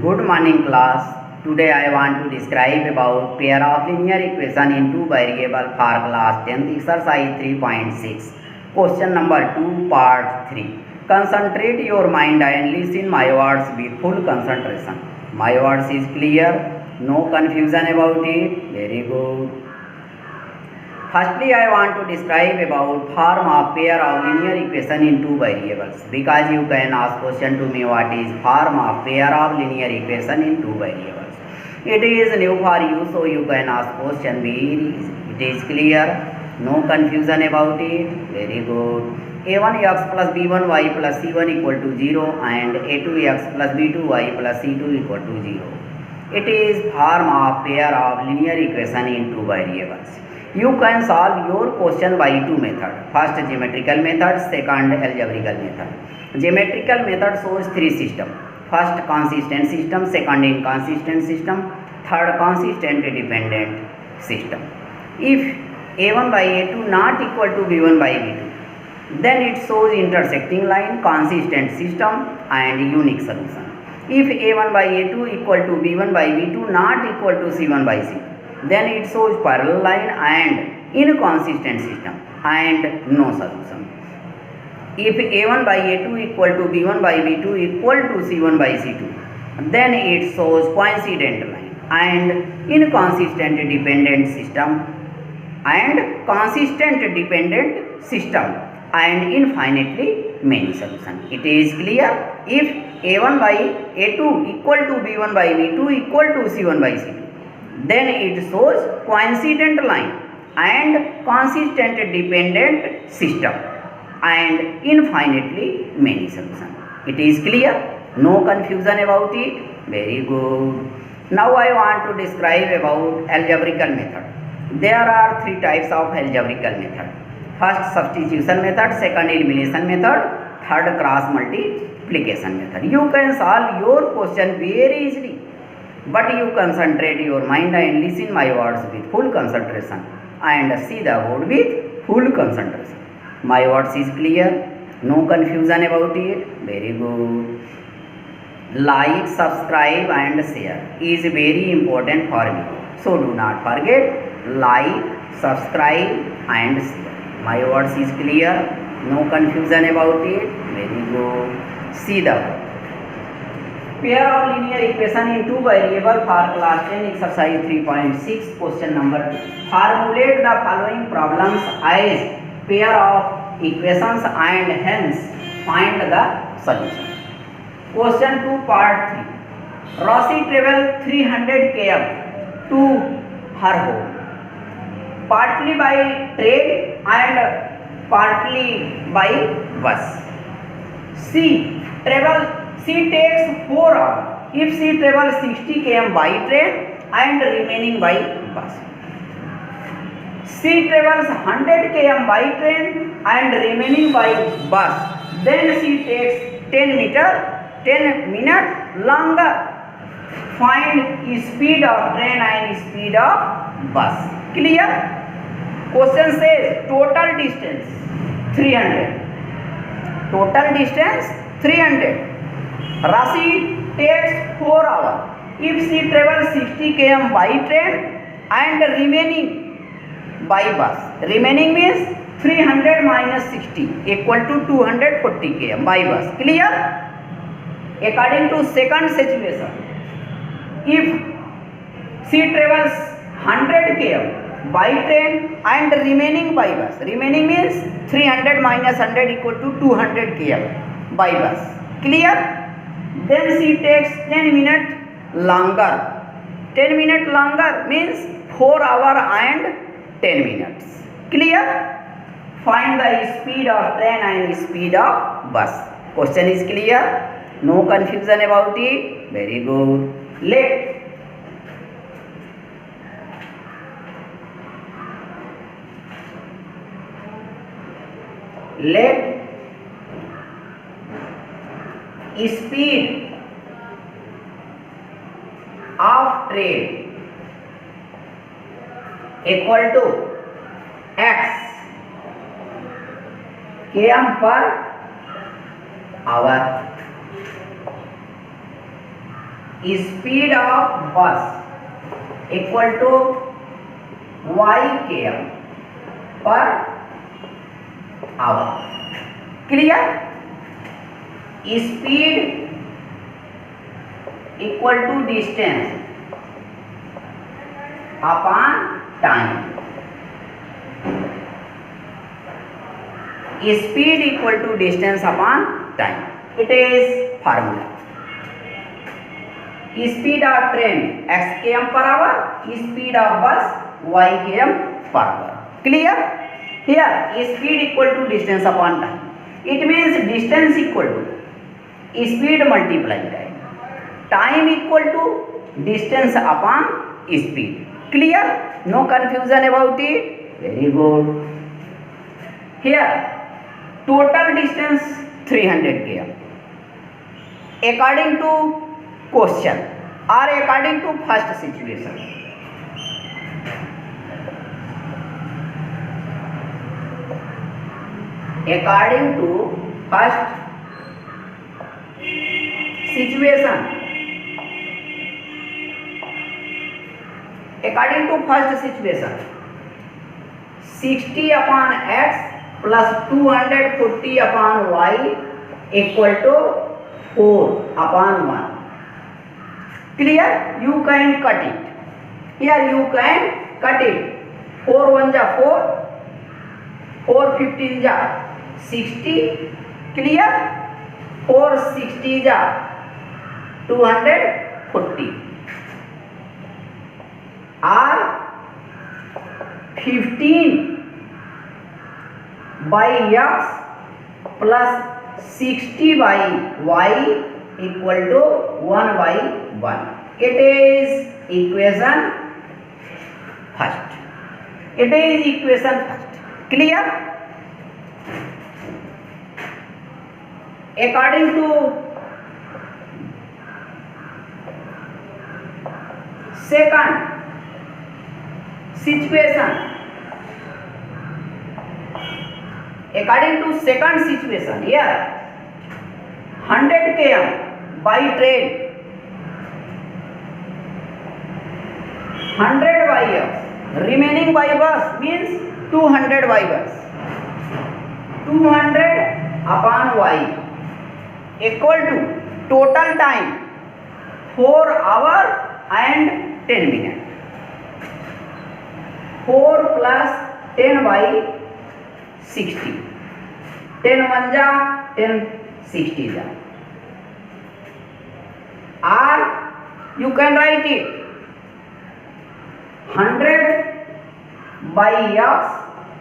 Good morning class. Today I want to describe about pair of linear equation in two variable for class 10th exercise 3.6. Question number 2 part 3. Concentrate your mind and listen my words with full concentration. My words is clear. No confusion about it. Very good. Firstly, I want to describe about form of pair of linear equation in two variables, because you can ask question to me what is form of pair of linear equation in two variables. It is new for you, so you can ask question very easy. It is clear, no confusion about it. Very good. a1x plus b1y plus c1 equal to 0 and a2x plus b2y plus c2 equal to 0. It is form of pair of linear equation in two variables. You can solve your question by two methods. First geometrical method, second algebraical method. Geometrical method shows three systems. First consistent system, second inconsistent system, third consistent dependent system. If a1 by a2 not equal to b1 by b2, then it shows intersecting line, consistent system and unique solution. If a1 by a2 equal to b1 by b2 not equal to c1 by c2, then it shows parallel line and inconsistent system and no solution. If a1 by a2 equal to b1 by b2 equal to c1 by c2, then it shows coincident line and inconsistent dependent system and consistent dependent system and infinitely many solution. It is clear. If a1 by a2 equal to b1 by b2 equal to c1 by c2, then it shows coincident line and consistent dependent system and infinitely many solution. It is clear, no confusion about it. Very good. Now I want to describe about algebraical method. There are three types of algebraical method. First substitution method, second elimination method, third cross multiplication method. You can solve your question very easily, but you concentrate your mind and listen my words with full concentration and see the board with full concentration. My words is clear, no confusion about it. Very good. Like, subscribe and share is very important for me, so do not forget like, subscribe and share. My words is clear, no confusion about it. Very good. See the pair of linear equation in two variable for class 10 exercise 3.6 question number 2. Formulate the following problems as pair of equations and hence find the solution. Question 2 part 3. Roshi travel 300 km to her home, partly by train and partly by bus. She takes 4 hours if she travels 60 km by train and remaining by bus. She travels 100 km by train and remaining by bus. Then she takes 10 minutes longer. Find speed of train and speed of bus. Clear? Question says total distance 300. Total distance 300. Rashi takes 4 hours if she travels 60 km by train and remaining by bus. Remaining means 300 minus 60 equal to 240 km by bus. Clear? According to second situation, if she travels 100 km by train and remaining by bus, remaining means 300 minus 100 equal to 200 km by bus. Clear? Then she takes 10 minutes longer. 10 minutes longer means 4 hours and 10 minutes. Clear? Find the speed of train and speed of bus. Question is clear? No confusion about it? Very good. Let speed of train equal to x km per hour. speed of bus equal to y km per hour. Clear? Speed equal to distance upon time. Speed equal to distance upon time. It is formula. Speed of train x km per hour, speed of bus y km per hour. Clear? Here speed equal to distance upon time. It means distance equal to speed multiplied time. Time equal to distance upon speed. Clear? No confusion about it. Very good. Here total distance 300 km. According to question or according to first situation, according to first situation, according to first situation, 60 upon x plus 240 upon y equal to 4 upon 1. Clear? You can cut it. Here you can cut it. 4 1 ja 4, 4 15 ja 60. Clear? 4 60 ja 240. Or 15 by x plus 60 by y equal to 1 by 1. It is equation first. It is equation first. Clear? According to second situation, according to second situation, here 100 km by train, 100 by x, remaining by bus means 200 by bus, 200 upon y equal to total time 4 hours and 10 minutes. 4 plus 10 by 60. 10 1 ja 10 60 ja. Or you can write it 100 by x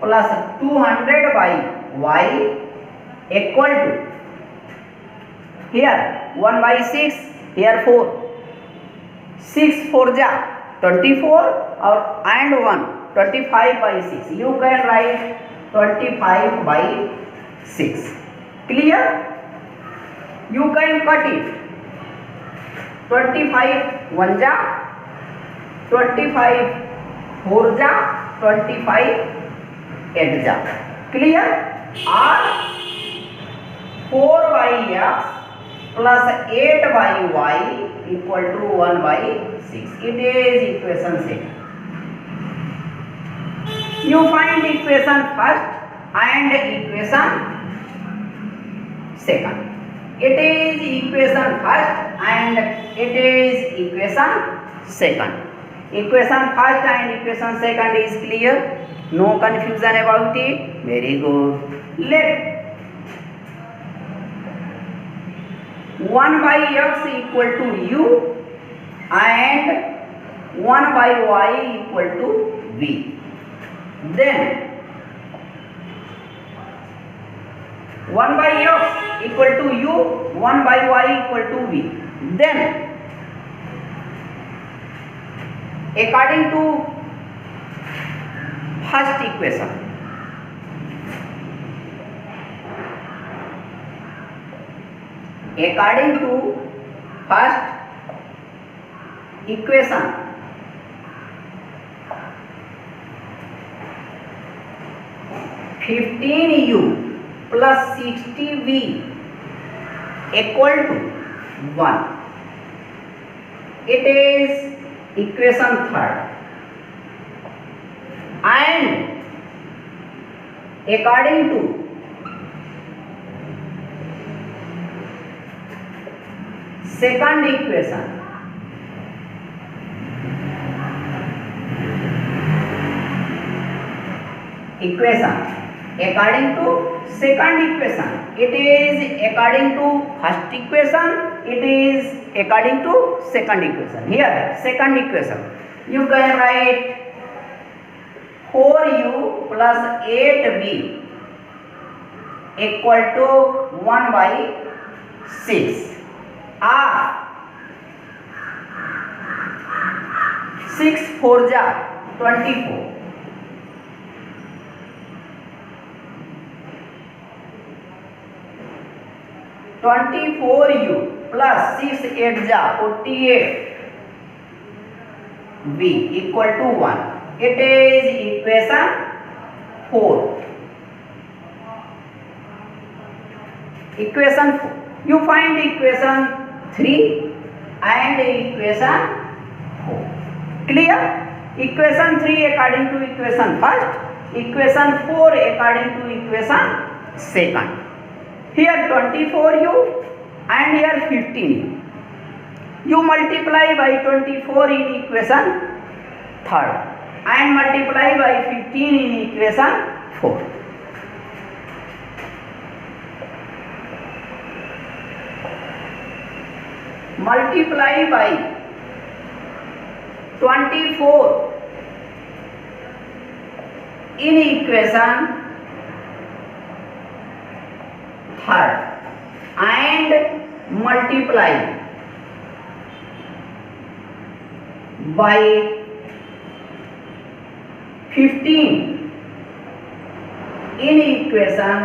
plus 200 by y equal to, here 1 by 6, here 4, 6 4 ja 24 or and 1 25 by 6. You can write 25 by 6. Clear? You can cut it. 25 1 ja 25 4 ja 25 8 ja. Clear? Or 4 by x plus 8 by y equal to 1 by 6. It is equation second. You find equation first and equation second. It is equation first and it is equation second. Equation first and equation second is clear. No confusion about it. Very good. Let 1 by x equal to u and 1 by y equal to v. Then 1 by x equal to u, 1 by y equal to v. Then according to first equation, according to first equation, (15u plus 60v equal to 1. it is equation third, and according to second equation, according to second equation, it is according to first equation, it is according to second equation. Here second equation, you can write 4u plus 8v equal to 1 by 6, or 6 4 ja 24. 24u plus 6 8 ja 48 v equal to 1. It is equation 4. Equation 4. You find equation 3 and equation 4. Clear? Equation 3 according to equation first, equation 4 according to equation second. Here 24u and here 15u. You multiply by 24 in equation third and multiply by 15 in equation 4. Multiply by 24 in equation third and multiply by 15 in equation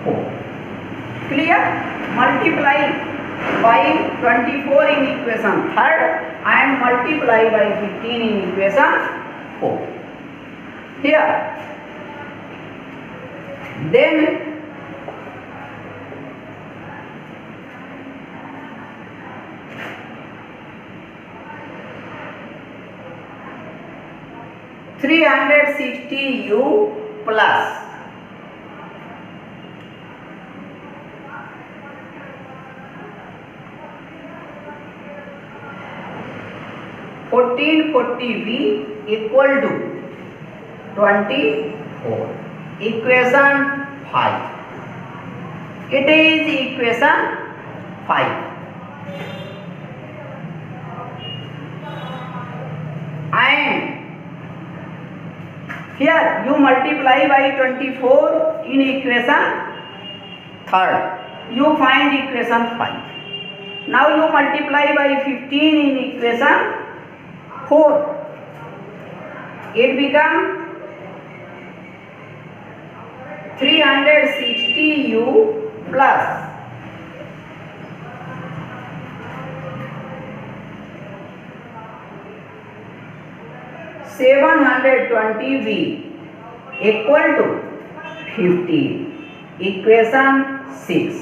4. Clear? Multiply by 24 in equation third and multiply by 15 in equation 4. Here then 360u plus 1440v equal to 24. Equation 5. It is equation 5. And here you multiply by 24 in equation third, you find equation 5. Now you multiply by 15 in equation 4, it becomes 360u plus 720v equal to 15. Equation 6.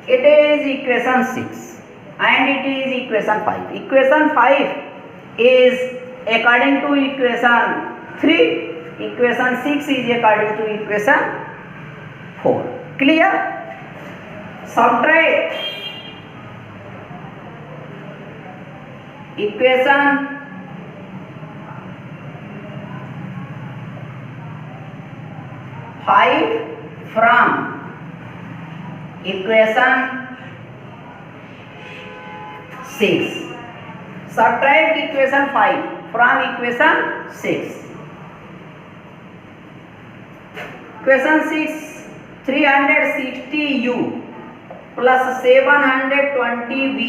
It is equation 6 and it is equation 5. Equation 5 is according to equation 3. Equation 6 is according to equation 4. Clear? Subtract equation 5 from equation 6. Subtract equation 5 from equation 6. Equation 6, 360u plus 720v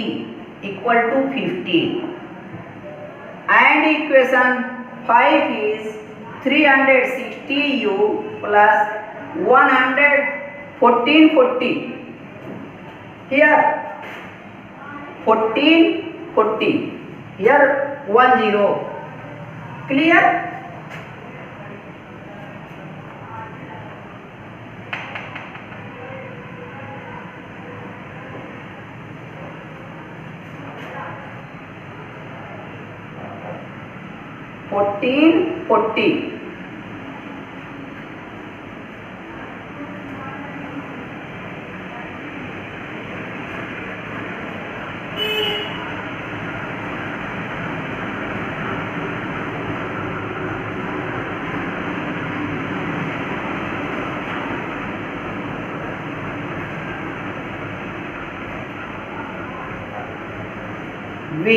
equal to 15. And equation 5 is 360u plus 1440. Here 1440. Here 10. Clear? 1440. V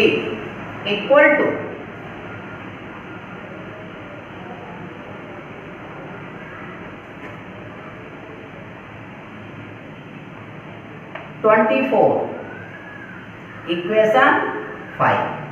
equal to 24. Equation 5.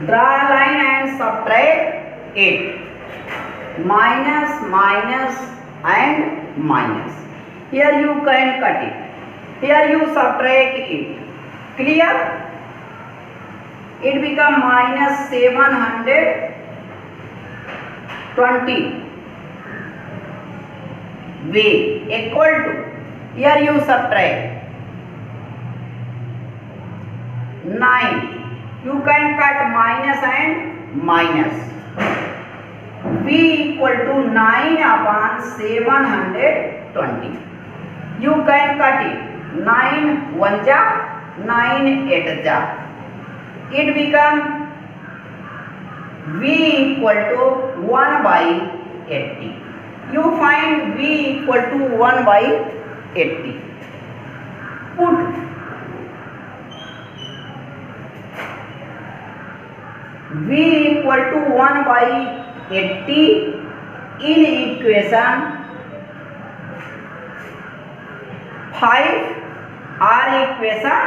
Draw a line and subtract it. Minus, minus and minus. Here you can cut it. Here you subtract it. Clear? It become minus 720. V equal to, here you subtract 9. You can cut minus and minus. V equal to 9 upon 720. You can cut it. 9 1 ja, 9 8 ja. It become V equal to 1 by 80. You find V equal to 1 by 80. Put V equal to 1 by 80 in equation 5 or equation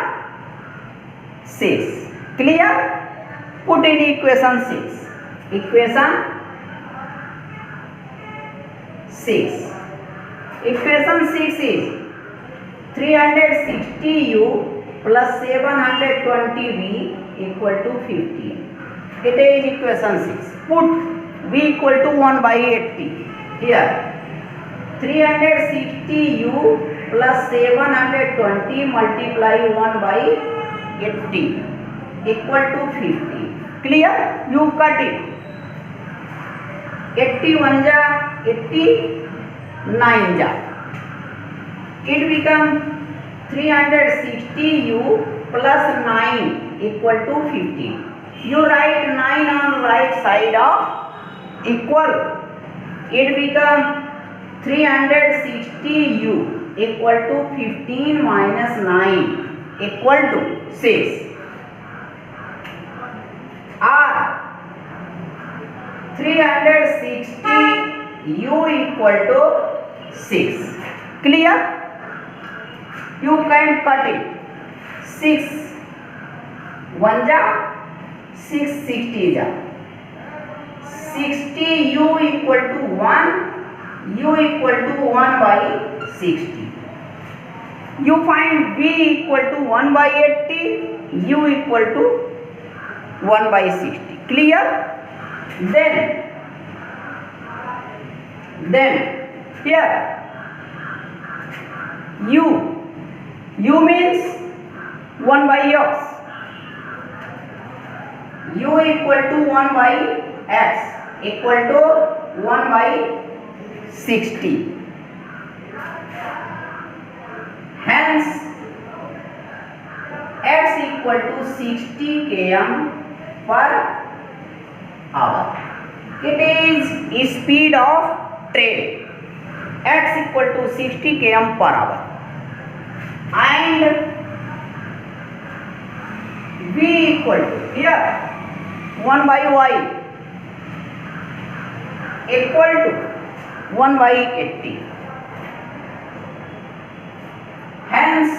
6. Clear? Put in equation 6. Equation 6. Equation 6 is 360u plus 720v equal to 15. It is equation 6. Put V equal to 1 by 80. Here 360u plus 720 multiply 1 by 80 equal to 50. Clear? You cut it. 80 1 ja, 80 9 ja. It become 360u plus 9 equal to 50. You write 9 on right side of equal. It become 360u equal to 15 minus 9 equal to 6. Or 360u equal to 6. Clear? You can cut it. 6 1 ja, 6 60 ja. 60 u equal to 1, u equal to 1 by 60. You find v equal to 1 by 80, u equal to 1 by 60. Clear? Then here u means 1 by x. U equal to 1 by x equal to 1 by 60. Hence x equal to 60 km per hour. It is speed of train. X equal to 60 km per hour. And v equal to, here 1 by y equal to 1 by 80. Hence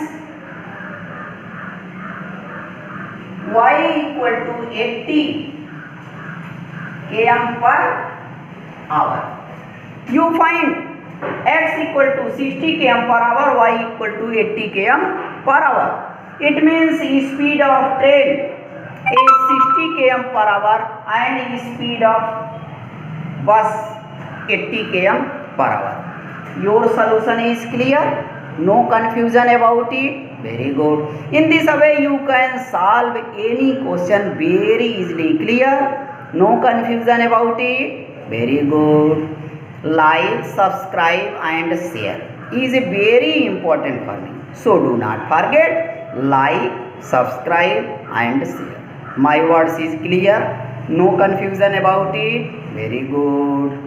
y equal to 80 km per hour. You find x equal to 60 km per hour, y equal to 80 km per hour. It means speed of train is 60 km per hour and speed of bus 80 km per hour. Your solution is clear? No confusion about it? Very good. In this way you can solve any question very easily. Clear? No confusion about it? Very good. Like, subscribe and share is very important for me. So do not forget, like, subscribe and share. My words is clear? No confusion about it? Very good.